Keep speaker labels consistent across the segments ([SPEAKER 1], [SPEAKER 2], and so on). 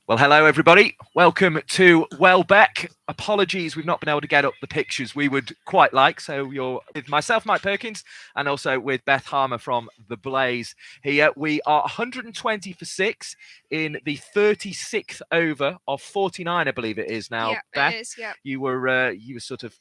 [SPEAKER 1] Well, hello, everybody. Welcome to Welbeck. Apologies, we've not been able to get up the pictures we would quite like. So you're with myself, Mike Perkins, and also with Beth Harmer from The Blaze here. We are 120 for 6 in the 36th over of 49, I believe it is now.
[SPEAKER 2] Yeah,
[SPEAKER 1] Beth,
[SPEAKER 2] it is. Yeah.
[SPEAKER 1] you were sort of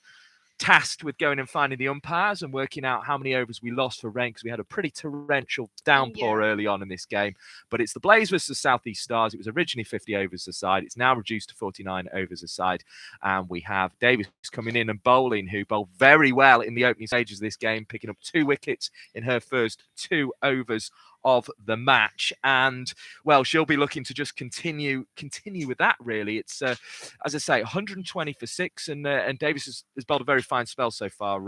[SPEAKER 1] tasked with going and finding the umpires and working out how many overs we lost for rain because we had a pretty torrential downpour
[SPEAKER 2] Yeah.
[SPEAKER 1] early on in this game. But it's the Blaze versus the Southeast Stars. It was originally 50 overs a side. It's now reduced to 49 overs a side. And we have Davis coming in and bowling, who bowled very well in the opening stages of this game, picking up 2 wickets in her first 2 overs of the match. And well, she'll be looking to just continue with that. Really, it's as I say, 120 for 6, and Davis has bowled a very fine spell so far.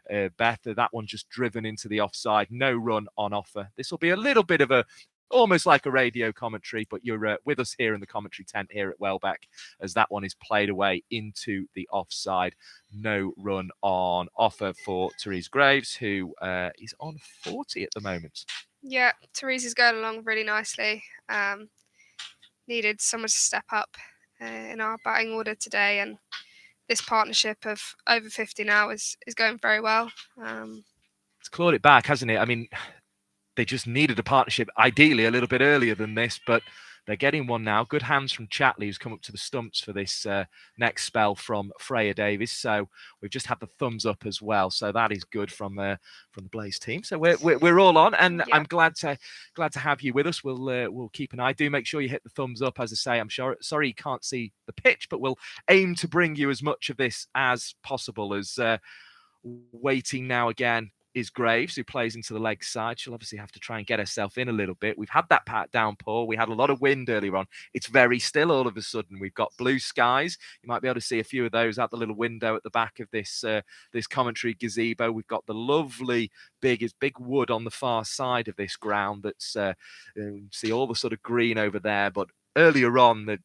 [SPEAKER 1] Beth, that one just driven into the offside, no run on offer. This will be a little bit of a almost like a radio commentary, but you're with us here in the commentary tent here at Welbeck as that one is played away into the offside. No run on offer for Therese Graves, who is on 40 at the moment.
[SPEAKER 2] Yeah, Therese is going along really nicely. Needed someone to step up in our batting order today, and this partnership of over 50 now is going very well.
[SPEAKER 1] It's clawed it back, hasn't it? I mean, they just needed a partnership, ideally a little bit earlier than this, but they're getting one now. Good hands from Chatley, who's come up to the stumps for this next spell from Freya Davis. So we've just had the thumbs up as well. So that is good from the Blaze team. So we're all on, and
[SPEAKER 2] Yeah.
[SPEAKER 1] I'm glad to have you with us. We'll keep an eye. Do make sure you hit the thumbs up. As I say, I'm sorry you can't see the pitch, but we'll aim to bring you as much of this as possible. As waiting now again is Graves, who plays into the leg side. She'll obviously have to try and get herself in a little bit. We've had that pat downpour. We had a lot of wind earlier on. It's very still all of a sudden. We've got blue skies. You might be able to see a few of those out the little window at the back of this commentary gazebo. We've got the lovely big wood on the far side of this ground. That's you see all the sort of green over there. But earlier on, the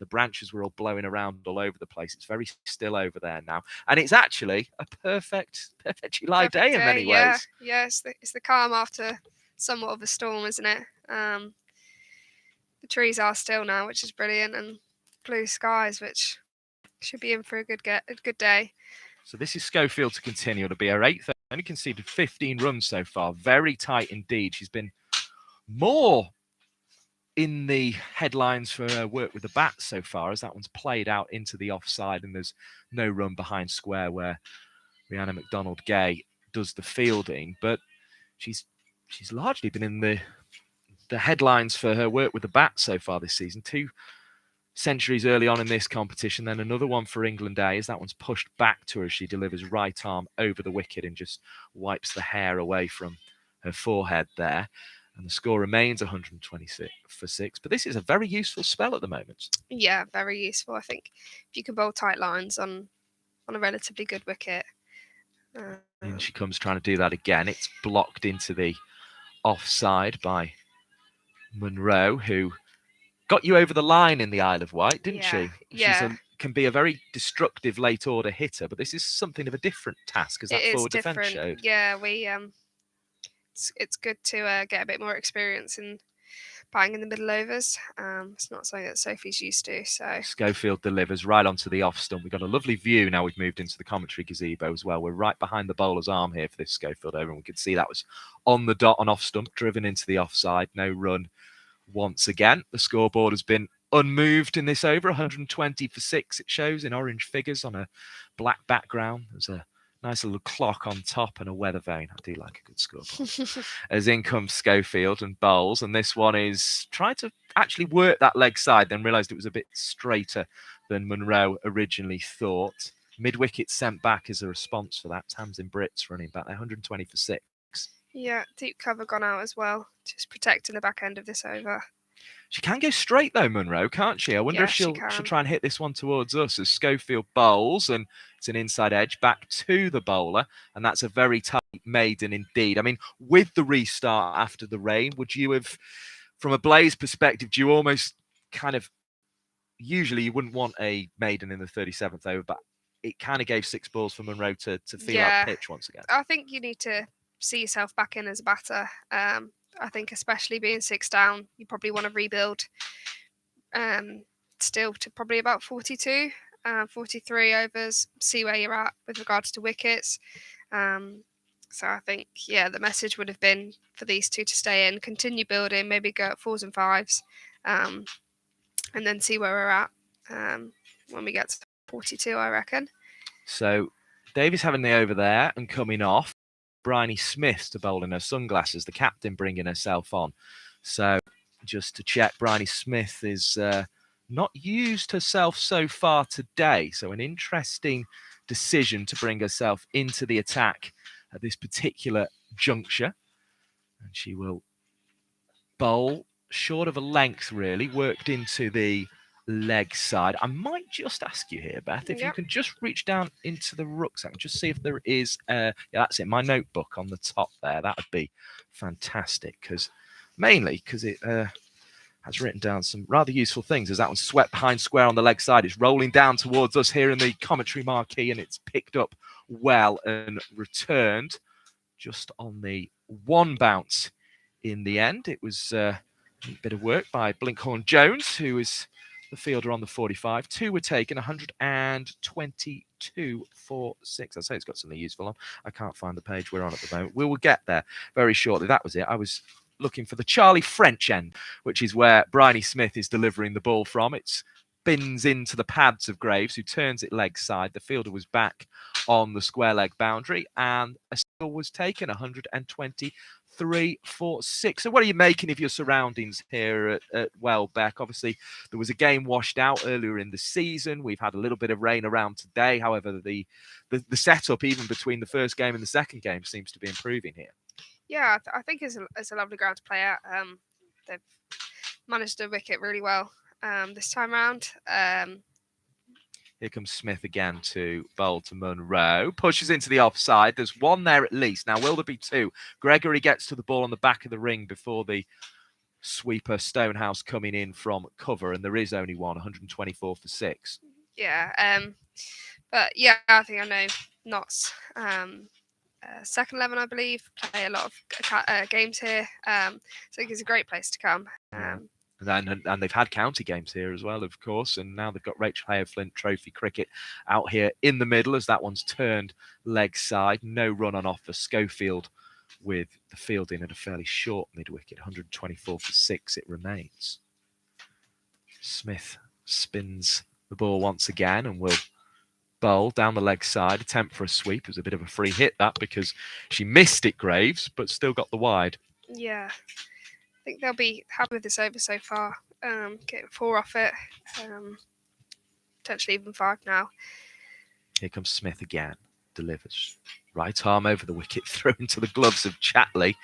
[SPEAKER 1] branches were all blowing around all over the place. It's very still over there now, and it's actually a perfect July day in many ways.
[SPEAKER 2] Yeah, it's the calm after somewhat of a storm, isn't it? The trees are still now, which is brilliant, and blue skies, which should be in for a good day.
[SPEAKER 1] So this is Schofield to continue. It'll be her 8th. Only conceded 15 runs so far. Very tight indeed. She's been more in the headlines for her work with the bat so far, as that one's played out into the offside, and there's no run behind square where Rhiannon McDonald-Gay does the fielding. But she's largely been in the headlines for her work with the bat so far this season. 2 centuries early on in this competition, then another one for England A, as that one's pushed back to her as she delivers right arm over the wicket and just wipes the hair away from her forehead there. And the score remains 126 for 6. But this is a very useful spell at the moment.
[SPEAKER 2] Yeah, very useful. I think if you can bowl tight lines on a relatively good wicket.
[SPEAKER 1] And she comes trying to do that again. It's blocked into the offside by Monroe, who got you over the line in the Isle of Wight, didn't she?
[SPEAKER 2] Yeah.
[SPEAKER 1] She can be a very destructive late order hitter, but this is something of a different task, as that forward defence showed.
[SPEAKER 2] Yeah, it's good to get a bit more experience in batting in the middle overs. It's not something that Sophie's used to. So
[SPEAKER 1] Schofield delivers right onto the off stump. We've got a lovely view now. We've moved into the commentary gazebo as well. We're right behind the bowler's arm here for this Schofield over, and we could see that was on the dot on off stump, driven into the offside. No run once again. The scoreboard has been unmoved in this over. 120 for 6. It shows in orange figures on a black background. There's a nice little clock on top and a weather vane. I do like a good scoreboard. As in comes Schofield and bowls, and this one is trying to actually work that leg side, then realised it was a bit straighter than Monroe originally thought. Mid-wicket sent back as a response for that. Tamsin Britt's running back there, 120 for 6.
[SPEAKER 2] Yeah, deep cover gone out as well, just protecting the back end of this over.
[SPEAKER 1] She can go straight though, Monroe, can't she? I wonder if she'll try and hit this one towards us as Schofield bowls, and it's an inside edge back to the bowler, and that's a very tight maiden indeed. I mean, with the restart after the rain, would you have, from a Blaze perspective, do you almost kind of, usually you wouldn't want a maiden in the 37th over, but it kind of gave 6 balls for Monroe to feel out pitch once again.
[SPEAKER 2] I think you need to see yourself back in as a batter. I think especially being 6 down, you probably want to rebuild still to probably about 42, 43 overs. See where you're at with regards to wickets. So I think, the message would have been for these two to stay in, continue building, maybe go at 4s and 5s, and then see where we're at when we get to 42, I reckon.
[SPEAKER 1] So Davies having the over there and coming off. Bryony Smith to bowl in her sunglasses, the captain bringing herself on. So just to check, Bryony Smith is not used herself so far today. So an interesting decision to bring herself into the attack at this particular juncture. And she will bowl short of a length, really, worked into the leg side. I might just ask you here, Beth, if you can just reach down into the rucksack and just see if there is that's it, my notebook on the top there. That would be fantastic, mainly because it has written down some rather useful things. As that one's swept behind square on the leg side, it's rolling down towards us here in the commentary marquee, and it's picked up well and returned just on the one bounce in the end. It was a bit of work by Blinkhorn Jones, who is the fielder on the 45. 2 were taken, 122 for 6. I say it's got something useful on. I can't find the page we're on at the moment. We will get there very shortly. That was it. I was looking for the Charlie French end, which is where Bryony Smith is delivering the ball from. It spins into the pads of Graves, who turns it leg side. The fielder was back on the square leg boundary, and a single was taken, 123 for 6. So what are you making of your surroundings here at Welbeck? Obviously, there was a game washed out earlier in the season. We've had a little bit of rain around today. However, the setup, even between the first game and the second game, seems to be improving here.
[SPEAKER 2] Yeah, I think it's a lovely ground to play at. They've managed to wicket really well this time round.
[SPEAKER 1] Here comes Smith again to bowl to Munro. Pushes into the offside. There's one there at least. Now, will there be 2? Gregory gets to the ball on the back of the ring before the sweeper Stonehouse coming in from cover, and there is only one, 124 for 6.
[SPEAKER 2] Yeah, but yeah, I think I know Notts. Second 11, I believe, play a lot of games here. So I think it's a great place to come.
[SPEAKER 1] And they've had county games here as well, of course. And now they've got Rachael, Heyhoe, Flint Trophy cricket out here in the middle, as that one's turned leg side. No run on off for Schofield, with the fielding at a fairly short mid-wicket. 124 for 6 it remains. Smith spins the ball once again and will bowl down the leg side, attempt for a sweep. It was a bit of a free hit, that, because she missed it, Graves, but still got the wide.
[SPEAKER 2] Yeah, I think they'll be happy with this over so far. Getting 4 off it, potentially even 5 now.
[SPEAKER 1] Here comes Smith again, delivers. Right arm over the wicket, through into the gloves of Chatley,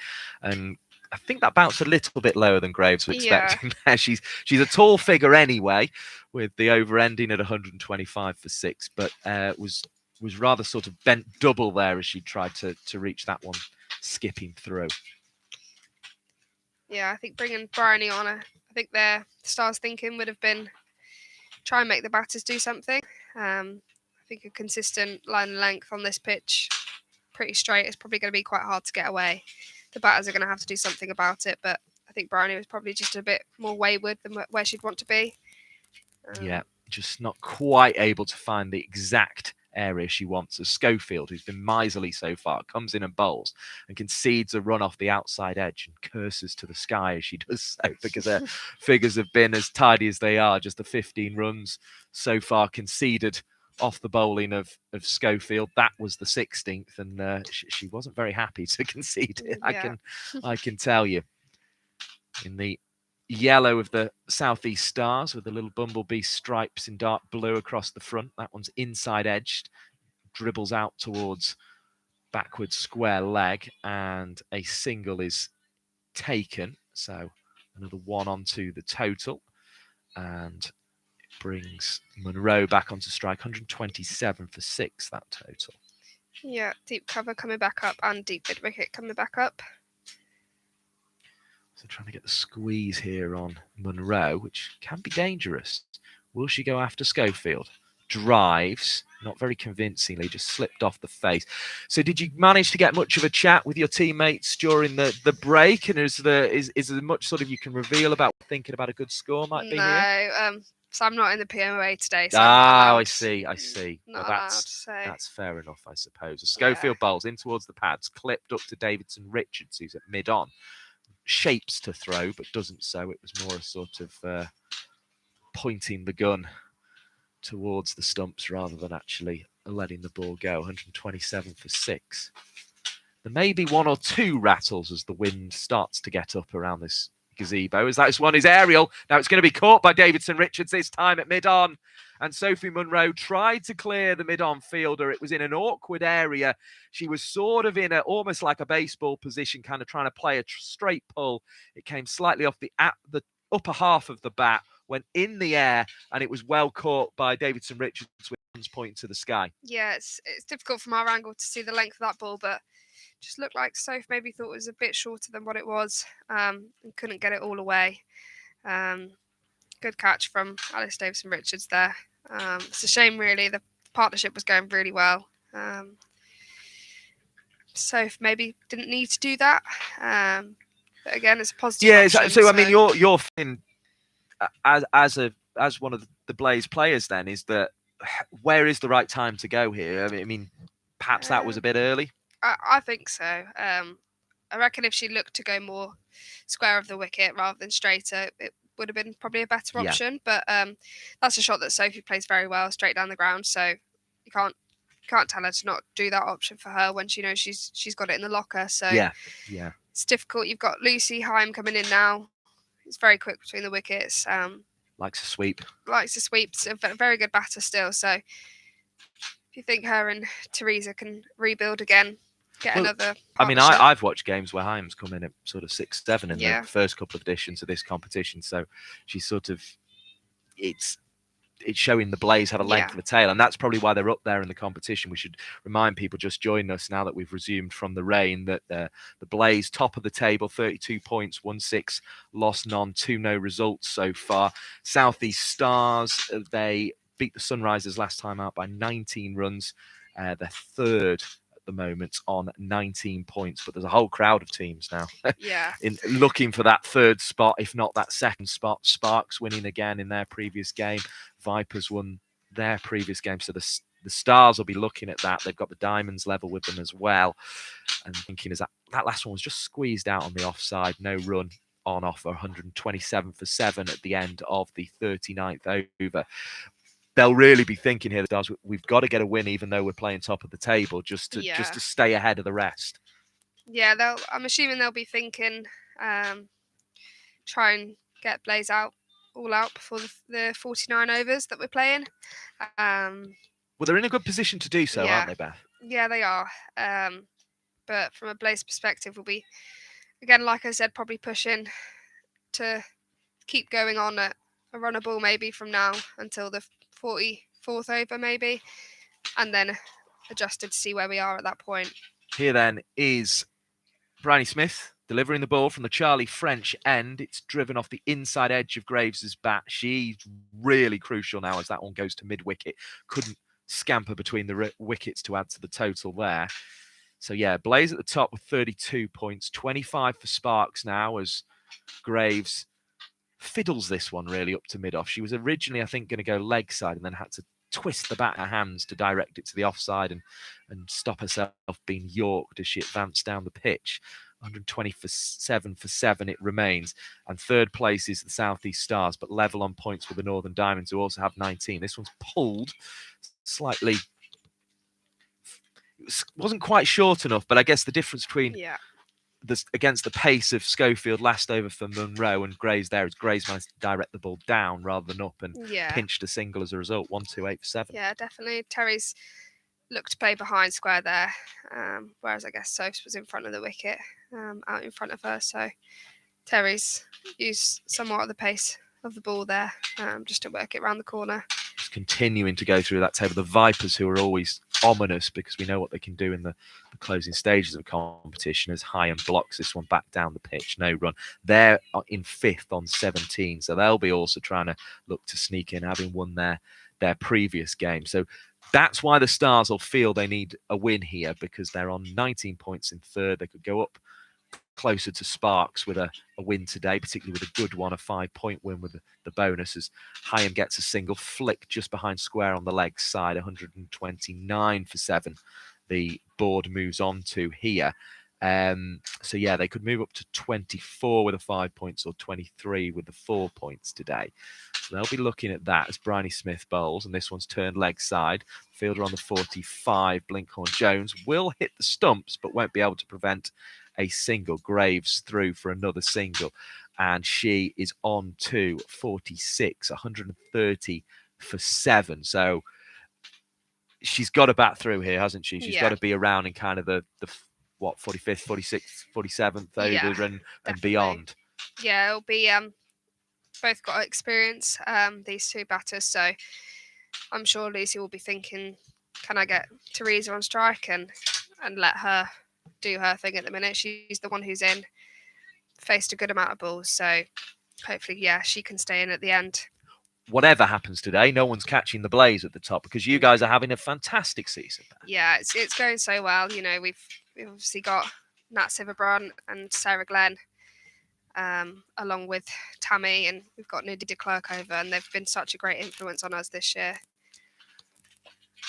[SPEAKER 1] and I think that bounced a little bit lower than Graves was expecting there. She's a tall figure anyway, with the over ending at 125 for 6, but was rather sort of bent double there as she tried to reach that one, skipping through.
[SPEAKER 2] Yeah, I think bringing Bryony on, I think their Stars' thinking would have been try and make the batters do something. I think a consistent line and length on this pitch, pretty straight, is probably going to be quite hard to get away. The batters are going to have to do something about it, but I think Bryony was probably just a bit more wayward than where she'd want to be.
[SPEAKER 1] Yeah, just not quite able to find the exact area she wants. As Schofield, who's been miserly so far, comes in and bowls and concedes a run off the outside edge and curses to the sky as she does so, because her figures have been as tidy as they are. Just the 15 runs so far conceded off the bowling of Schofield. That was the 16th, and she wasn't very happy to concede it.
[SPEAKER 2] Yeah.
[SPEAKER 1] I can tell you. In the yellow of the Southeast Stars, with the little bumblebee stripes in dark blue across the front. That one's inside edged, dribbles out towards backward square leg, and a single is taken. So another 1 onto the total, and it brings Munro back onto strike. 127 for 6, that total.
[SPEAKER 2] Yeah, deep cover coming back up and deep mid wicket coming back up.
[SPEAKER 1] So trying to get the squeeze here on Munro, which can be dangerous. Will she go after Schofield? drives, not very convincingly, just slipped off the face. So did you manage to get much of a chat with your teammates during the break? And is there much sort of you can reveal about thinking about a good score might be here?
[SPEAKER 2] No, so I'm not in the PMOA today, so I'm not allowed.
[SPEAKER 1] I see.
[SPEAKER 2] Not
[SPEAKER 1] Well,
[SPEAKER 2] allowed to say.
[SPEAKER 1] that's fair enough, I suppose. Schofield bowls in towards the pads, clipped up to Davidson Richards, who's at mid-on. Shapes to throw, but doesn't so. It was more a sort of pointing the gun towards the stumps rather than actually letting the ball go. 127 for 6. There may be one or two rattles as the wind starts to get up around this gazebo. As that one is aerial. Now it's going to be caught by Davidson Richards this time at mid-on. And Sophie Munro tried to clear the mid-on fielder. It was in an awkward area. She was sort of in almost like a baseball position, kind of trying to play a straight pull. It came slightly off the upper half of the bat, went in the air, and it was well caught by Davidson Richards with hands pointing to the sky.
[SPEAKER 2] Yeah, it's difficult from our angle to see the length of that ball, but just looked like Soph maybe thought it was a bit shorter than what it was, and couldn't get it all away. Good catch from Alice Davidson Richards there. It's a shame, really. The partnership was going really well. Soph maybe didn't need to do that. But again, it's a positive.
[SPEAKER 1] Yeah,
[SPEAKER 2] option,
[SPEAKER 1] so I mean, you're feeling as one of the Blaze players. Then is that where is the right time to go here? I mean, perhaps that was a bit early.
[SPEAKER 2] I think so. I reckon if she looked to go more square of the wicket rather than straighter, it would have been probably a better option. But that's a shot that Sophie plays very well, straight down the ground. So you can't tell her to not do that option for her when she knows she's got it in the locker. So
[SPEAKER 1] yeah,
[SPEAKER 2] it's difficult. You've got Lucy Heyhoe coming in now. It's very quick between the wickets.
[SPEAKER 1] Likes to sweep.
[SPEAKER 2] It's a very good batter still. So if you think her and Teresa can rebuild again, get another.
[SPEAKER 1] I mean, I've watched games where Heyhoe's come in at sort of 6-7 in the first couple of editions of this competition. So she's sort of it's showing the Blaze have a length of a tail, and that's probably why they're up there in the competition. We should remind people just joining us now that we've resumed from the rain that the Blaze top of the table, 32 points, 1-6, lost none, 2 no results so far. Southeast Stars, they beat the Sunrisers last time out by 19 runs. They're third at the moment on 19 points, but there's a whole crowd of teams now in looking for that third spot, if not that second spot. Sparks winning again in their previous game. Vipers won their previous game, so the Stars will be looking at that. They've got the Diamonds level with them as well, and thinking, is that last one was just squeezed out on the offside, no run on offer. 127 for 7 at the end of the 39th over. They'll really be thinking here, the Stars, we've got to get a win even though we're playing top of the table, just to stay ahead of the rest.
[SPEAKER 2] Yeah, I'm assuming they'll be thinking try and get Blaze all out before the 49 overs that we're playing.
[SPEAKER 1] Well, they're in a good position to do so, aren't they, Beth?
[SPEAKER 2] Yeah, they are. But from a Blaze perspective, we'll be, again, like I said, probably pushing to keep going on at a runner ball maybe from now until the 44th over maybe, and then adjusted to see where we are at that point.
[SPEAKER 1] Here then is Bryony Smith delivering the ball from the Charlie French end. It's driven off the inside edge of Graves's bat. She's really crucial now as that one goes to mid-wicket. Couldn't scamper between the wickets to add to the total there. So, yeah, Blaze at the top with 32 points. 25 for Sparks now as Graves fiddles this one really up to mid-off. She was originally, I think, going to go leg side and then had to twist the bat in her hands to direct it to the offside and stop herself being yorked as she advanced down the pitch. 127 for 7 it remains, and third place is the Southeast Stars, but level on points with the Northern Diamonds, who also have 19. This one's pulled slightly. It wasn't quite short enough, but I guess the difference between against the pace of Schofield last over for Munro and Graves there is Graves managed to direct the ball down rather than up and pinched a single as a result. 128 for 7.
[SPEAKER 2] Yeah, definitely. Terry's looked to play behind square there, whereas I guess Sophs was in front of the wicket, out in front of her. So Terry's used somewhat of the pace of the ball there, just to work it around the corner.
[SPEAKER 1] Just continuing to go through that table. The Vipers, who are always ominous because we know what they can do in the closing stages of competition, as Heyhoe blocks this one back down the pitch, no run. They're in 5th on 17, so they'll be also trying to look to sneak in, having won their their previous game. So that's why the Stars will feel they need a win here, because they're on 19 points in third. They could go up closer to Sparks with a win today, particularly with a good one, a 5-point win with the bonus, as Heyhoe gets a single. Flick just behind square on the leg side, 129 for 7. The board moves on to here. So yeah, they could move up to 24 with the 5 points, or 23 with the 4 points today. So they'll be looking at that as Bryony Smith bowls, and this one's turned leg side. Fielder on the 45, Blinkhorn Jones, will hit the stumps but won't be able to prevent a single. Graves through for another single, and she is on to 46, 130 for 7. So she's got to bat through here, hasn't she? She's got to be around in kind of the 45th, 46th, 47th over and beyond.
[SPEAKER 2] Yeah, it'll be both got experience, these two batters, so I'm sure Lucy will be thinking, can I get Teresa on strike and let her do her thing at the minute. She's the one who's faced a good amount of balls, so hopefully, yeah, she can stay in at the end.
[SPEAKER 1] Whatever happens today, no one's catching the Blaze at the top, because you guys are having a fantastic season.
[SPEAKER 2] Yeah, it's going so well. You know, we've obviously got Nat Siverbron and Sarah Glenn, along with Tammy, and we've got Nidhi de Klerk over, and they've been such a great influence on us this year.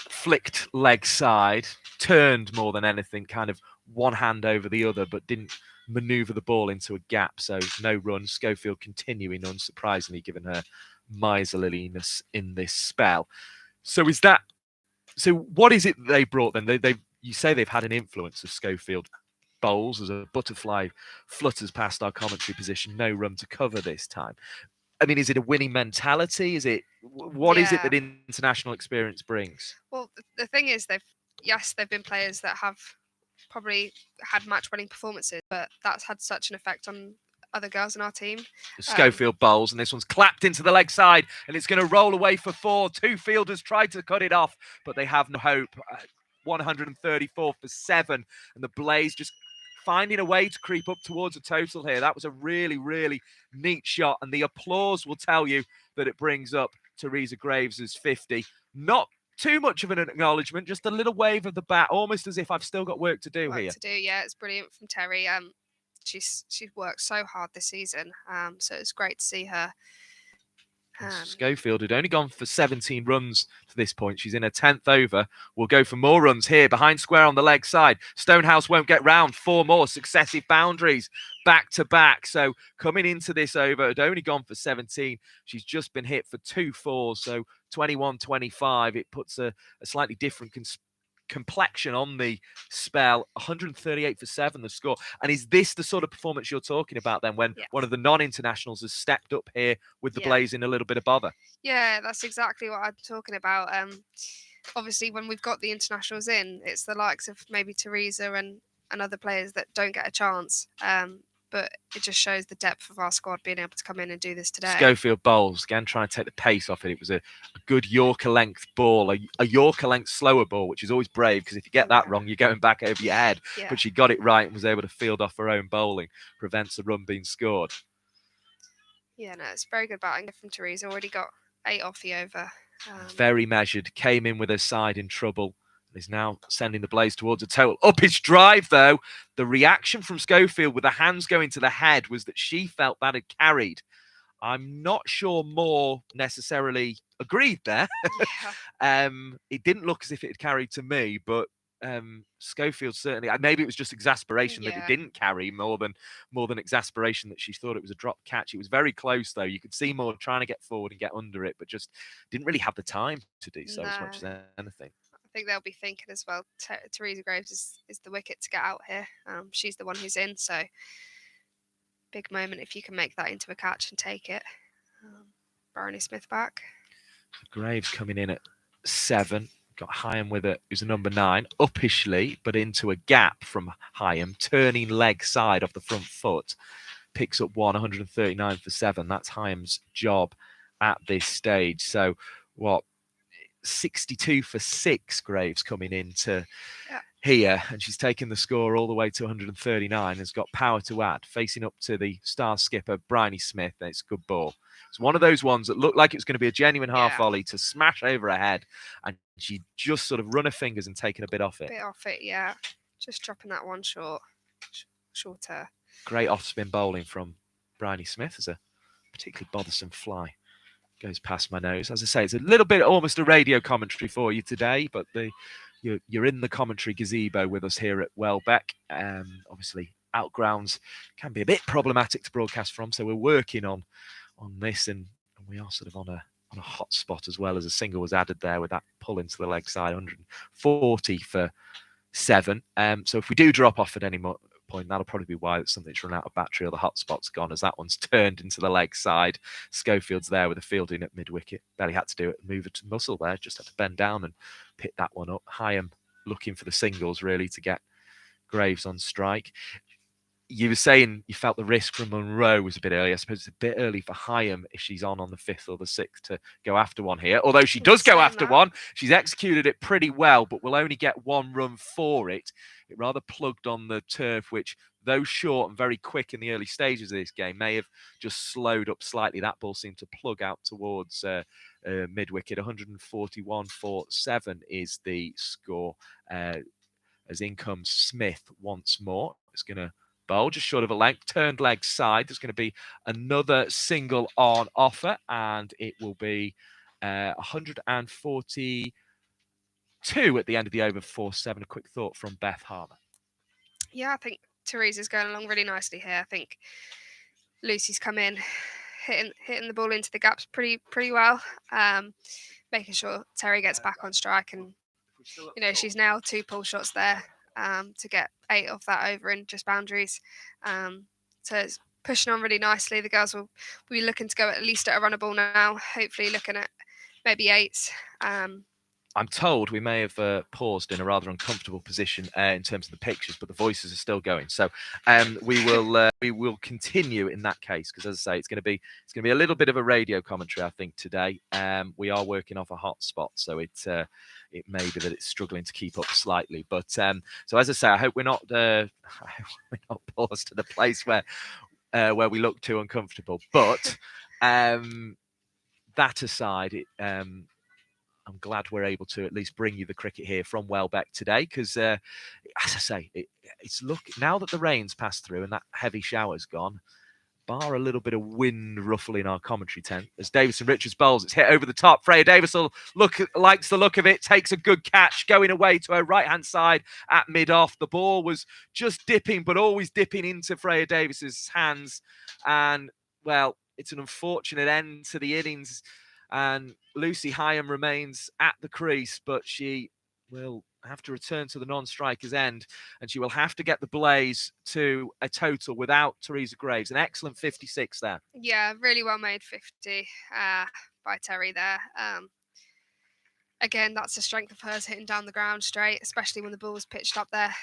[SPEAKER 1] Flicked leg side, turned more than anything, kind of one hand over the other, but didn't manoeuvre the ball into a gap. So no run. Schofield continuing, unsurprisingly, given her miserliness in this spell. So what is it they brought then? You say they've had an influence of Schofield bowls as a butterfly flutters past our commentary position. No run to cover this time. I mean, is it a winning mentality? Is it what is it that international experience brings?
[SPEAKER 2] Well, the thing is, they've been players that have probably had match-winning performances, but that's had such an effect on other girls in our team.
[SPEAKER 1] Schofield bowls, and this one's clapped into the leg side, and it's going to roll away for 4. 2 fielders tried to cut it off, but they have no hope. 134 for 7, and the Blaze just finding a way to creep up towards a total here. That was a really, really neat shot, and the applause will tell you that it brings up Teresa Graves' 50. Not too much of an acknowledgement, just a little wave of the bat, almost as if I've still got work to do here.
[SPEAKER 2] Yeah, it's brilliant from Terry. She's worked so hard this season, so it's great to see her.
[SPEAKER 1] Schofield had only gone for 17 runs to this point. She's in her 10th over. Will go for more runs here behind square on the leg side. Stonehouse won't get round. 4 more successive boundaries back to back. So coming into this over, had only gone for 17. She's just been hit for 2 4s. So 21-25. It puts a slightly different complexion on the spell. 138 for 7 the score. And is this the sort of performance you're talking about then, when one of the non-internationals has stepped up here with the Blaze in a little bit of bother?
[SPEAKER 2] Yeah, that's exactly what I'm talking about. Obviously, when we've got the internationals in, it's the likes of maybe Teresa and other players that don't get a chance. But it just shows the depth of our squad being able to come in and do this today.
[SPEAKER 1] Schofield bowls, again trying to take the pace off it. It was a good Yorker length ball, a Yorker length slower ball, which is always brave, because if you get that wrong, you're going back over your head. Yeah. But she got it right and was able to field off her own bowling, prevents a run being scored.
[SPEAKER 2] Yeah, no, it's very good batting from Teresa. Already got 8 off the over.
[SPEAKER 1] Very measured, came in with her side in trouble. Is now sending the Blaze towards a total. Up his drive, though. The reaction from Schofield with the hands going to the head was that she felt that had carried. I'm not sure Moore necessarily agreed there. Yeah. It didn't look as if it had carried to me, but Schofield certainly, maybe it was just exasperation that it didn't carry more than exasperation that she thought it was a drop catch. It was very close, though. You could see Moore trying to get forward and get under it, but just didn't really have the time to do so as much as anything.
[SPEAKER 2] I think they'll be thinking as well, Teresa Graves is the wicket to get out here. She's the one who's in, so big moment if you can make that into a catch and take it. Bryony Smith back.
[SPEAKER 1] Graves coming in at 7. Got Heyhoe with it, who's a number 9, uppishly, but into a gap from Heyhoe, turning leg side off the front foot. Picks up 139 for 7. That's Heyhoe's job at this stage. So what? 62 for 6, Graves, coming into
[SPEAKER 2] Yeah.
[SPEAKER 1] here, and she's taken the score all the way to 139, has got power to add, facing up to the star skipper, Bryony Smith, and it's a good ball. It's one of those ones that looked like it was going to be a genuine half volley to smash over her head, and she just sort of run her fingers and taken a bit off it.
[SPEAKER 2] Yeah. Just dropping that one shorter.
[SPEAKER 1] Great off-spin bowling from Bryony Smith as a particularly bothersome fly goes past my nose. As I say, it's a little bit almost a radio commentary for you today, but you're in the commentary gazebo with us here at Welbeck. Obviously, outgrounds can be a bit problematic to broadcast from, so we're working on this, and we are sort of on a hot spot as well, as a single was added there with that pull into the leg side, 140 for 7. So if we do drop off at any point, that'll probably be why it's something's run out of battery or the hotspot's gone, as that one's turned into the leg side. Schofield's there with a fielding at mid-wicket. Barely had to do it, move it to muscle there, just had to bend down and pick that one up. Heyhoe looking for the singles really to get Graves on strike. You were saying you felt the risk from Monroe was a bit early. I suppose it's a bit early for Heyhoe if she's on the 5th or the 6th to go after one here. Although she does go after one. She's executed it pretty well, but will only get 1 run for it. It rather plugged on the turf, which, though short and very quick in the early stages of this game, may have just slowed up slightly. That ball seemed to plug out towards mid-wicket. 141 for 7 is the score. As in comes Smith once more. It's going to bowl just short of a length, turned leg side. There's going to be another single on offer, and it will be 142 at the end of the over for 7. A quick thought from Beth Harmer.
[SPEAKER 2] Yeah, I think Teresa's going along really nicely here. I think Lucy's come in, hitting the ball into the gaps pretty well, making sure Terry gets back on strike, and she's nailed 2 pull shots there to get 8 off that over in just boundaries. So it's pushing on really nicely. The girls will be looking to go at least at a runner ball now, hopefully looking at maybe 8s.
[SPEAKER 1] I'm told we may have paused in a rather uncomfortable position in terms of the pictures, but the voices are still going. So we will continue in that case, because, as I say, it's going to be a little bit of a radio commentary, I think, today. We are working off a hotspot, so it may be that it's struggling to keep up slightly. But so, as I say, I hope we're not paused to the place where we look too uncomfortable. But that aside, I'm glad we're able to at least bring you the cricket here from Welbeck today, because, as I say, it's now that the rain's passed through and that heavy shower's gone, bar a little bit of wind ruffling our commentary tent. As Davison Richards bowls, it's hit over the top. Freya Davis likes the look of it, takes a good catch, going away to her right-hand side at mid-off. The ball was just dipping, but always dipping into Freya Davis's hands. And, well, it's an unfortunate end to the innings. And Lucy Heyhoe remains at the crease, but she will have to return to the non-striker's end, and she will have to get the Blaze to a total without Teresa Graves. An excellent 56 there.
[SPEAKER 2] Yeah, really well made 50 by Terry there. Again, that's the strength of hers, hitting down the ground straight, especially when the ball was pitched up there.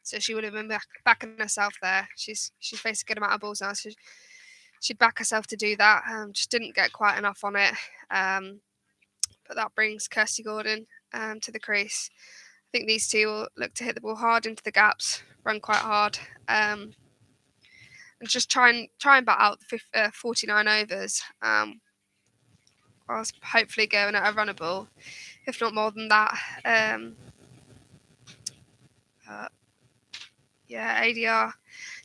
[SPEAKER 2] So she would have been backing herself there. She's faced a good amount of balls now, so she'd back herself to do that. Just didn't get quite enough on it. But that brings Kirsty Gordon to the crease. I think these two will look to hit the ball hard into the gaps, run quite hard, and just try and bat out the 49 overs. Whilst hopefully going at a runner ball, if not more than that. ADR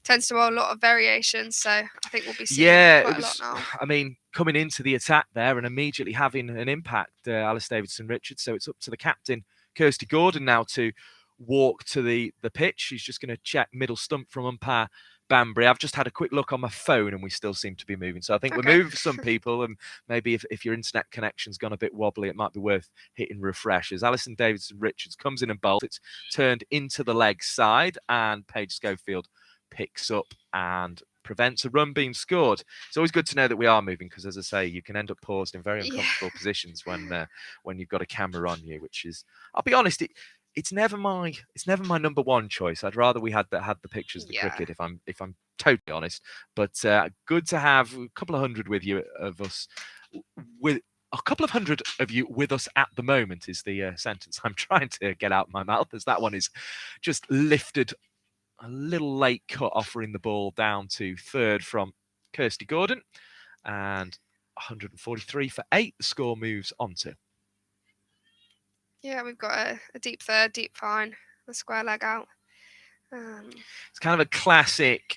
[SPEAKER 2] tends to have a lot of variations, so I think we'll be seeing quite a lot now.
[SPEAKER 1] I mean, coming into the attack there and immediately having an impact, Alice Davidson Richards. So it's up to the captain, Kirsty Gordon, now to walk to the pitch. She's just going to check middle stump from umpire Banbury. I've just had a quick look on my phone and we still seem to be moving. So I think we're moving for some people, and maybe if your internet connection's gone a bit wobbly, it might be worth hitting refresh. As Alison Davidson Richards comes in and bowls, it's turned into the leg side, and Paige Schofield picks up and prevents a run being scored. It's always good to know that we are moving, because, as I say, you can end up paused in very uncomfortable positions when you've got a camera on you, which is, I'll be honest, it's never my number one choice. I'd rather we had the pictures of the cricket, if I'm totally honest. But good to have a couple of hundred with you of us with a couple of hundred of you with us at the moment is the sentence I'm trying to get out of my mouth, as that one is just lifted a little late cut, offering the ball down to third from Kirsty Gordon, and 143 for 8 the score moves on to.
[SPEAKER 2] Yeah, we've got a deep third, deep fine, a square leg out.
[SPEAKER 1] It's kind of a classic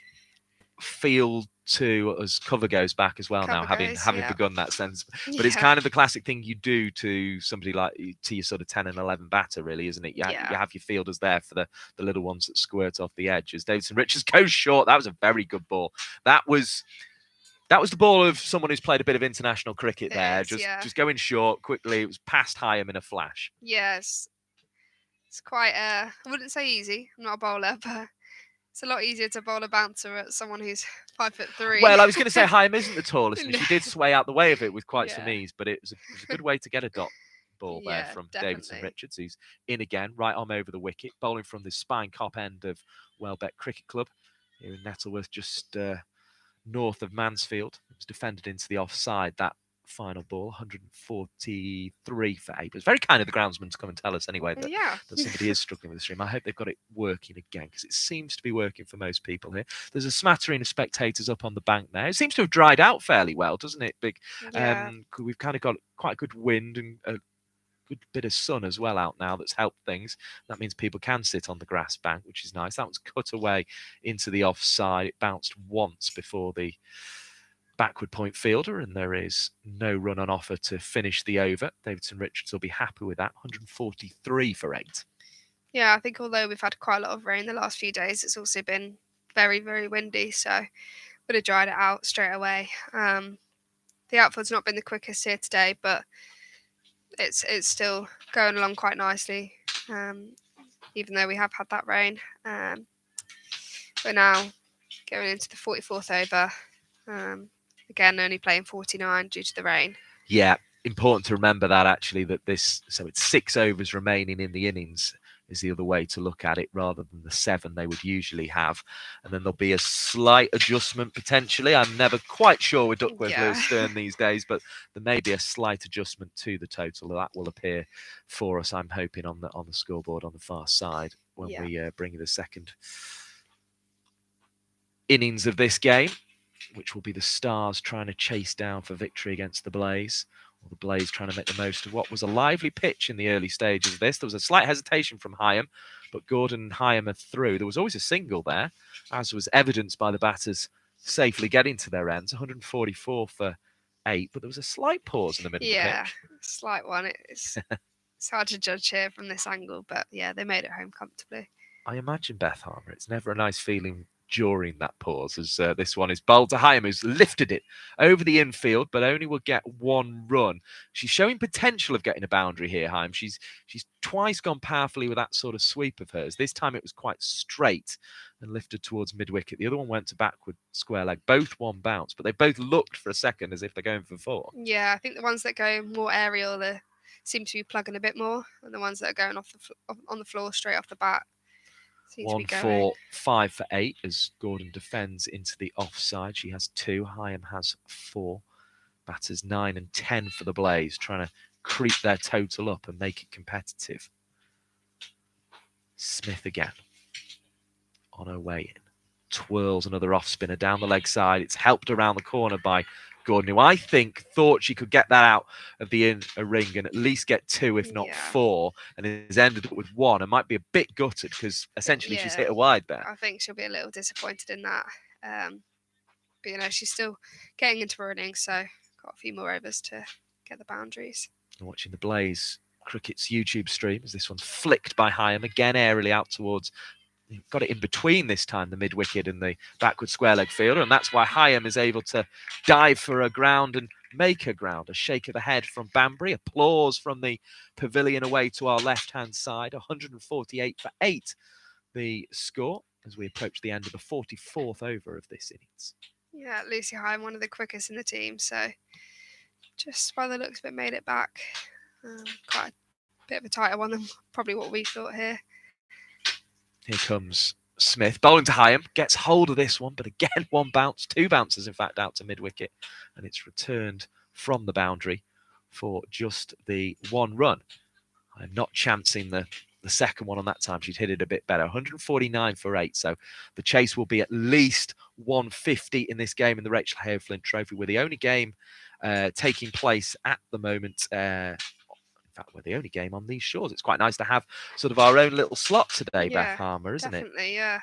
[SPEAKER 1] field to, as cover goes back as well now, having begun that sense. But it's kind of the classic thing you do to somebody like, to your sort of 10 and 11 batter, really, isn't it? You have your fielders there for the little ones that squirt off the edge. As Davidson Richards goes short, that was a very good ball. That was the ball of someone who's played a bit of international cricket there. Just going short quickly. It was past Heyhoe in a flash.
[SPEAKER 2] Yes. It's quite, I wouldn't say easy. I'm not a bowler, but it's a lot easier to bowl a bouncer at someone who's 5'3".
[SPEAKER 1] Well, I was going to say Heyhoe isn't the tallest, and she did sway out the way of it with quite some ease, but it was a good way to get a dot ball there from Davidson Richards, who's in again, right arm over the wicket, bowling from the spine cop end of Welbeck Cricket Club here in Nettleworth, just north of Mansfield. It was defended into the offside, that final ball, 143 for 8. But it's very kind of the groundsman to come and tell us anyway that somebody is struggling with the stream. I hope they've got it working again, because it seems to be working for most people here. There's a smattering of spectators up on the bank there. It seems to have dried out fairly well, doesn't it, Big? We've kind of got quite a good wind and a good bit of sun as well out now that's helped things. That means people can sit on the grass bank, which is nice. That was cut away into the offside. It bounced once before the backward point fielder, and there is no run on offer to finish the over. Davidson Richards will be happy with that. 143 for 8.
[SPEAKER 2] Yeah, I think although we've had quite a lot of rain the last few days, it's also been very, very windy, so would have dried it out straight away. The outfield's not been the quickest here today, but it's still going along quite nicely, even though we have had that rain. We're now going into the 44th over. Again, only playing 49 due to the rain.
[SPEAKER 1] Yeah, important to remember that, actually, that it's 6 overs remaining in the innings is the other way to look at it, rather than the 7 they would usually have. And then there'll be a slight adjustment potentially. I'm never quite sure with Duckworth Lewis Stern these days, but there may be a slight adjustment to the total. That will appear for us, I'm hoping, on the scoreboard on the far side when we bring you the second innings of this game, which will be the Stars trying to chase down for victory against the Blaze, or the Blaze trying to make the most of what was a lively pitch in the early stages of this. There was a slight hesitation from Heyhoe, but Gordon and Heyhoe are through. There was always a single there, as was evidenced by the batters safely getting to their ends. 144 for 8, but there was a slight pause in the middle of the pitch.
[SPEAKER 2] Yeah, slight one. It's hard to judge here from this angle, but yeah, they made it home comfortably.
[SPEAKER 1] I imagine, Beth Harmer, it's never a nice feeling during that pause, as this one is bowled to Heyhoe, who's lifted it over the infield, but only will get 1 run. She's showing potential of getting a boundary here, Heyhoe. She's twice gone powerfully with that sort of sweep of hers. This time it was quite straight and lifted towards mid-wicket. The other one went to backward square leg. Both 1 bounce, but they both looked for a second as if they're going for 4.
[SPEAKER 2] Yeah, I think the ones that go more aerial seem to be plugging a bit more, and the ones that are going on the floor straight off the bat
[SPEAKER 1] 1 4 5 for 8 as Gordon defends into the offside. She has 2. Heyhoe has 4. Batters 9 and 10 for the Blaze, trying to creep their total up and make it competitive. Smith again on her way in. Twirls another off spinner down the leg side. It's helped around the corner by Gordon, who I think thought she could get that out of the ring and at least get 2, if not 4, and has ended up with 1 and might be a bit gutted because essentially she's hit a wide there.
[SPEAKER 2] I think she'll be a little disappointed in that. But, she's still getting into her innings, so got a few more overs to get the boundaries.
[SPEAKER 1] And watching the Blaze Cricket's YouTube stream as this one's flicked by Heyhoe, again aerially out towards... Got it in between this time, the mid-wicket and the backward square leg fielder, and that's why Heyhoe is able to dive for a ground and make a ground. A shake of the head from Banbury, applause from the pavilion away to our left-hand side. 148 for 8, the score, as we approach the end of the 44th over of this innings.
[SPEAKER 2] Yeah, Lucy Heyhoe, one of the quickest in the team, so just by the looks of it, made it back. Quite a bit of a tighter one than probably what we thought here.
[SPEAKER 1] Here comes Smith, bowling to Heyhoe, gets hold of this one, but again, 1 bounce, 2 bounces, in fact, out to mid-wicket, and it's returned from the boundary for just the one run. I'm not chancing the second one on that time. She'd hit it a bit better. 149 for 8. So the chase will be at least 150 in this game in the Rachael Heyhoe Flint Trophy. We're the only game taking place at the moment. In fact, we're the only game on these shores. It's quite nice to have sort of our own little slot today, Beth Harmer, isn't it?
[SPEAKER 2] Definitely, yeah.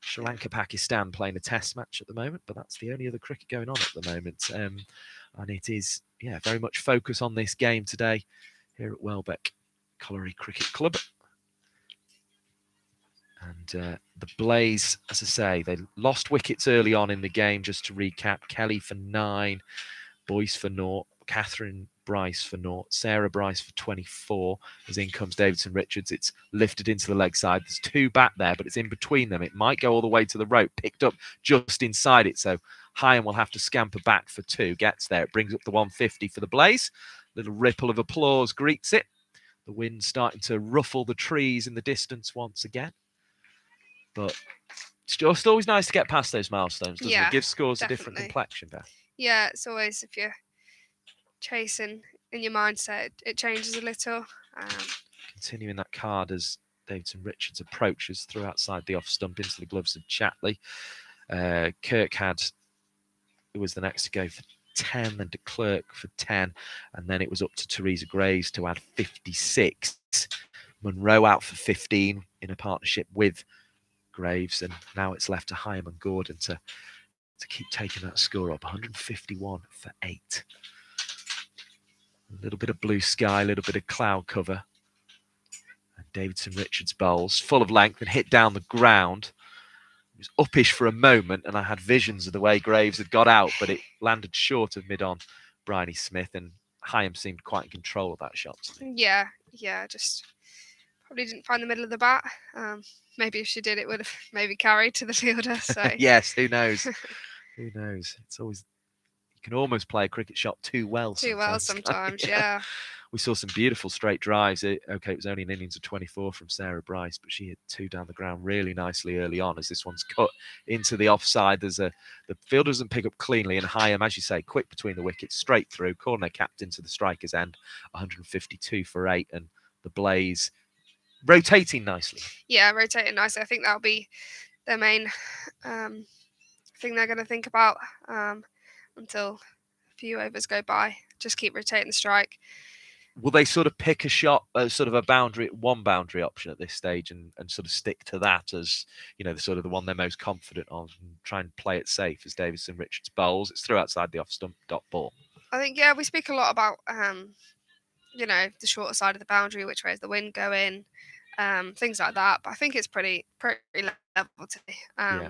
[SPEAKER 1] Sri Lanka, Pakistan playing a test match at the moment, but that's the only other cricket going on at the moment. And it is, very much focus on this game today here at Welbeck Colliery Cricket Club. And the Blaze, as I say, they lost wickets early on in the game. Just to recap, Kelly for 9, Boyce for 0, Catherine Bryce for 0, Sarah Bryce for 24. As in comes Davidson Richards. It's lifted into the leg side. There's 2 back there, but it's in between them. It might go all the way to the rope, picked up just inside it. So Heyhoe will have to scamper back for 2. Gets there. It brings up the 150 for the Blaze. Little ripple of applause greets it. The wind starting to ruffle the trees in the distance once again. But it's just always nice to get past those milestones, doesn't it? Give scores a different complexion, Beth.
[SPEAKER 2] Yeah, it's always, if you're chasing in your mindset, it changes a little.
[SPEAKER 1] Continuing that card as Davidson Richards approaches through outside the off stump into the gloves of Chatley. Kirk who was the next to go for 10, then de Klerk for 10, and then it was up to Teresa Graves to add 56. Monroe out for 15 in a partnership with Graves, and now it's left to Heyhoe and Gordon to keep taking that score up. 151 for 8. A little bit of blue sky, a little bit of cloud cover. And Davidson Richards bowls full of length and hit down the ground. It was uppish for a moment, and I had visions of the way Graves had got out, but it landed short of mid-on Bryony Smith, and Heyhoe seemed quite in control of that shot.
[SPEAKER 2] Yeah, just probably didn't find the middle of the bat. Maybe if she did, it would have maybe carried to the fielder. So
[SPEAKER 1] yes, who knows? Who knows? It's always, you can almost play a cricket shot too well.
[SPEAKER 2] Sometimes, yeah.
[SPEAKER 1] We saw some beautiful straight drives. It was only an innings of 24 from Sarah Bryce, but she hit 2 down the ground really nicely early on as this one's cut into the offside. The fielder doesn't pick up cleanly, and Heyhoe, as you say, quick between the wickets, straight through, corner capped into the striker's end, 152 for 8, and the Blaze rotating nicely.
[SPEAKER 2] Yeah, rotating nicely. I think that'll be their main thing they're going to think about until a few overs go by. Just keep rotating the strike.
[SPEAKER 1] Will they sort of pick a shot, sort of one boundary option at this stage, and sort of stick to that as, the sort of the one they're most confident of, and try and play it safe as Davidson Richards bowls? It's through outside the off stump, dot ball.
[SPEAKER 2] I think, we speak a lot about, the shorter side of the boundary, which way is the wind going, things like that. But I think it's pretty level today.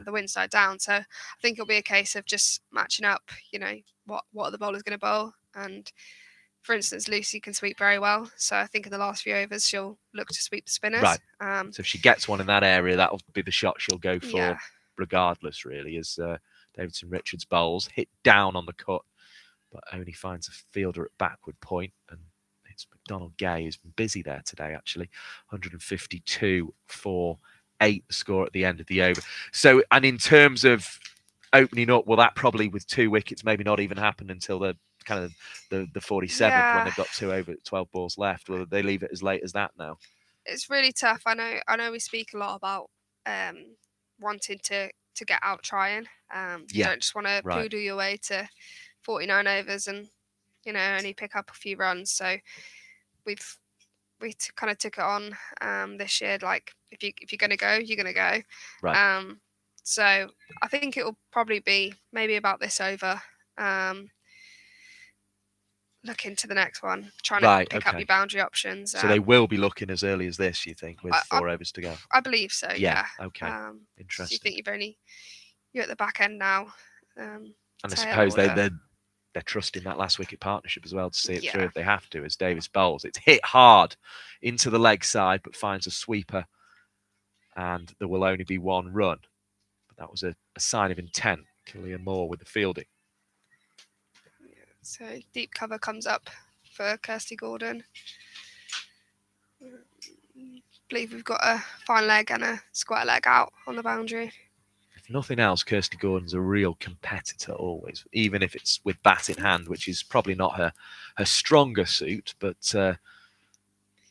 [SPEAKER 2] The wind's died down, so I think it'll be a case of just matching up. What are the bowlers going to bowl? And for instance, Lucy can sweep very well, so I think in the last few overs she'll look to sweep the spinners.
[SPEAKER 1] Right. So if she gets one in that area, that'll be the shot she'll go for, regardless, really, as Davidson Richards bowls, hit down on the cut, but only finds a fielder at backward point, and it's McDonald Gay who's been busy there today, actually. 152 for 8, the score at the end of the over. So, and in terms of opening up, well, that probably with 2 wickets maybe not even happen until the 47th, when they've got 2 over 12 balls left. Will they leave it as late as that now?
[SPEAKER 2] It's really tough. I know we speak a lot about wanting to get out trying. You don't just want to poodle your way to 49 overs and only pick up a few runs. So we kind of took it on this year. Like if you're going to go, you're going to go.
[SPEAKER 1] Right.
[SPEAKER 2] So I think it will probably be maybe about this over. Look into the next one, trying to pick up your boundary options.
[SPEAKER 1] So they will be looking as early as this, you think, with 4 overs to go?
[SPEAKER 2] I believe so, yeah.
[SPEAKER 1] Okay, interesting.
[SPEAKER 2] So you think you're at the back end now.
[SPEAKER 1] And I suppose they're trusting that last wicket partnership as well to see it through if they have to, as Davis bowls. It's hit hard into the leg side, but finds a sweeper, and there will only be 1 run. But that was a sign of intent. Killian Moore with the fielding.
[SPEAKER 2] So deep cover comes up for Kirsty Gordon. I believe we've got a fine leg and a square leg out on the boundary.
[SPEAKER 1] I if nothing else, Kirsty Gordon's a real competitor always, even if it's with bat in hand, which is probably not her stronger suit, but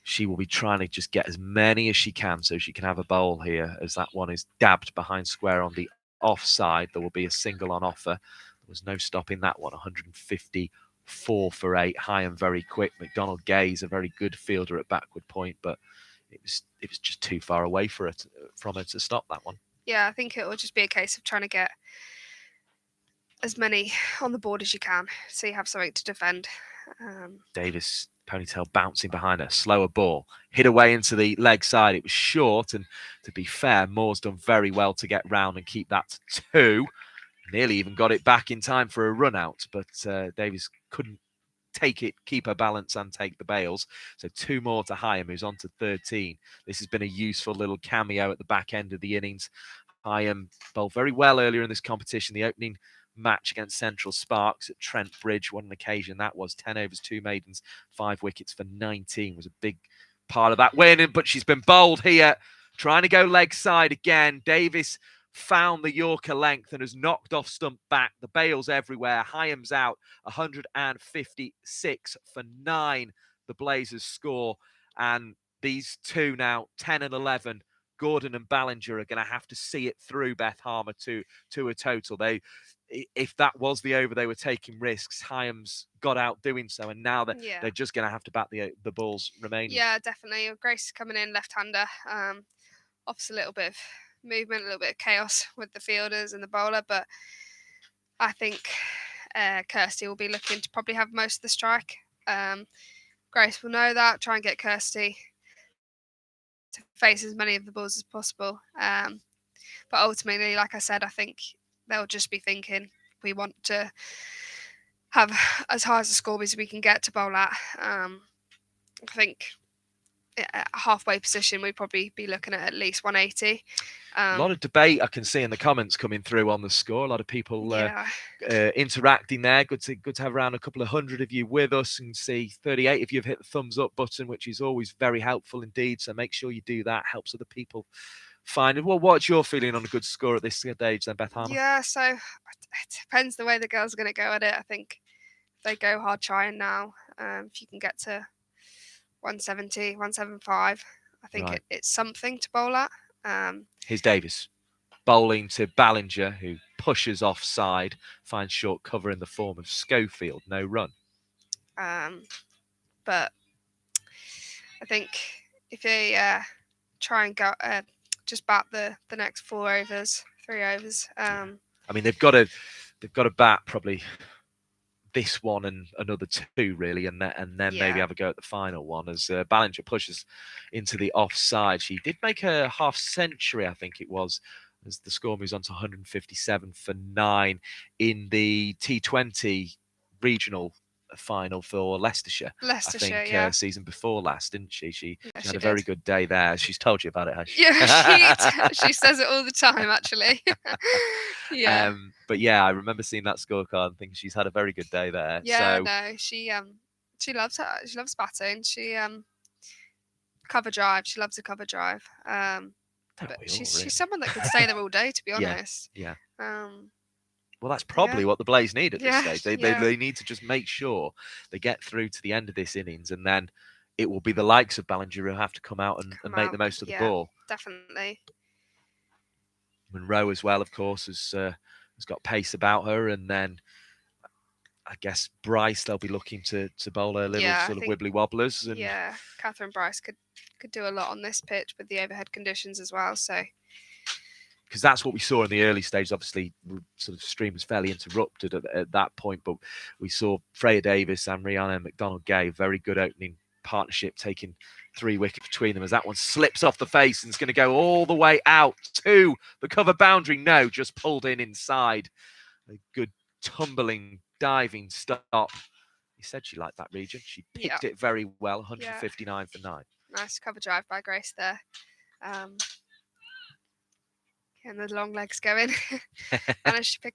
[SPEAKER 1] she will be trying to just get as many as she can so she can have a bowl here, as that one is dabbed behind square on the offside. There will be a single on offer. There was no stopping that one. 154 for 8, high and very quick. McDonald Gay is a very good fielder at backward point, but it was just too far away for from her to stop that one.
[SPEAKER 2] Yeah, I think it will just be a case of trying to get as many on the board as you can, so you have something to defend.
[SPEAKER 1] Davis ponytail bouncing behind her, slower ball, hit away into the leg side. It was short, and to be fair, Moore's done very well to get round and keep that to 2. Nearly even got it back in time for a run out, but Davis couldn't take it, keep her balance and take the bails. So 2 more to Heyhoe, who's on to 13. This has been a useful little cameo at the back end of the innings. Heyhoe bowled very well earlier in this competition. The opening match against Central Sparks at Trent Bridge, what an occasion that was. 10 overs, 2 maidens, 5 wickets for 19 was a big part of that win. But she's been bowled here, trying to go leg side again. Davis found the Yorker length and has knocked off stump back. The bails everywhere. Heyhoe's out, 156 for 9. The Blazers score, and these two now, 10 and 11. Gordon and Ballinger are going to have to see it through, Beth Harmer, to a total. If that was the over, they were taking risks. Heyhoe's got out doing so, and now they're just going to have to bat the balls remaining.
[SPEAKER 2] Yeah, definitely. Grace is coming in left-hander. Offers a little bit of movement, a little bit of chaos with the fielders and the bowler, but I think Kirsty will be looking to probably have most of the strike. Grace will know that, try and get Kirsty to face as many of the balls as possible. But ultimately, like I said, I think they'll just be thinking we want to have as high as a score as we can get to bowl at. I think at a halfway position, we'd probably be looking at least 180.
[SPEAKER 1] A lot of debate I can see in the comments coming through on the score. A lot of people interacting there. Good to have around a couple of hundred of you with us, and see 38 if you've hit the thumbs up button, which is always very helpful indeed. So make sure you do that. Helps other people find it. Well, what's your feeling on a good score at this stage then, Beth Harmer?
[SPEAKER 2] Yeah, so it depends the way the girls are going to go at it. I think if they go hard trying now, if you can get to 170, 175, I think it's something to bowl at.
[SPEAKER 1] Here's Davis bowling to Ballinger, who pushes offside, finds short cover in the form of Schofield. No run.
[SPEAKER 2] But I think if they try and go just bat the next 4 overs, 3 overs.
[SPEAKER 1] I mean, they've got to bat probably this one and another 2 really, and then maybe have a go at the final one, as Ballinger pushes into the offside. She did make a half century, I think it was, as the score moves on to 157 for 9 in the T20 regional final for Leicestershire. I think season before last, didn't she? She had a very good day there. She's told you about it, has she?
[SPEAKER 2] Yeah, she says it all the time, actually. Yeah.
[SPEAKER 1] But yeah, I remember seeing that scorecard and thinking she's had a very good day there.
[SPEAKER 2] Yeah, no, she loves her. She loves batting. She cover drive. She loves a cover drive. But she's someone that could stay there all day, to be honest.
[SPEAKER 1] Yeah. Well, that's probably what the Blaze need at this stage. They need to just make sure they get through to the end of this innings, and then it will be the likes of Ballinger who have to come out and make the most of the ball.
[SPEAKER 2] Definitely.
[SPEAKER 1] Monroe as well, of course, has got pace about her, and then I guess Bryce, they'll be looking to bowl her little sort of wibbly wobblers. And
[SPEAKER 2] Catherine Bryce could do a lot on this pitch with the overhead conditions as well. So.
[SPEAKER 1] Because that's what we saw in the early stages. Obviously, the sort of stream was fairly interrupted at that point, but we saw Freya Davis and Rihanna McDonald-Gay, very good opening partnership, taking 3 wickets between them, as that one slips off the face and is going to go all the way out to the cover boundary. No, just pulled in inside. A good tumbling, diving stop. He said she liked that region. She picked it very well, 159 for 9.
[SPEAKER 2] Nice cover drive by Grace there. And the long legs going. Managed to pick up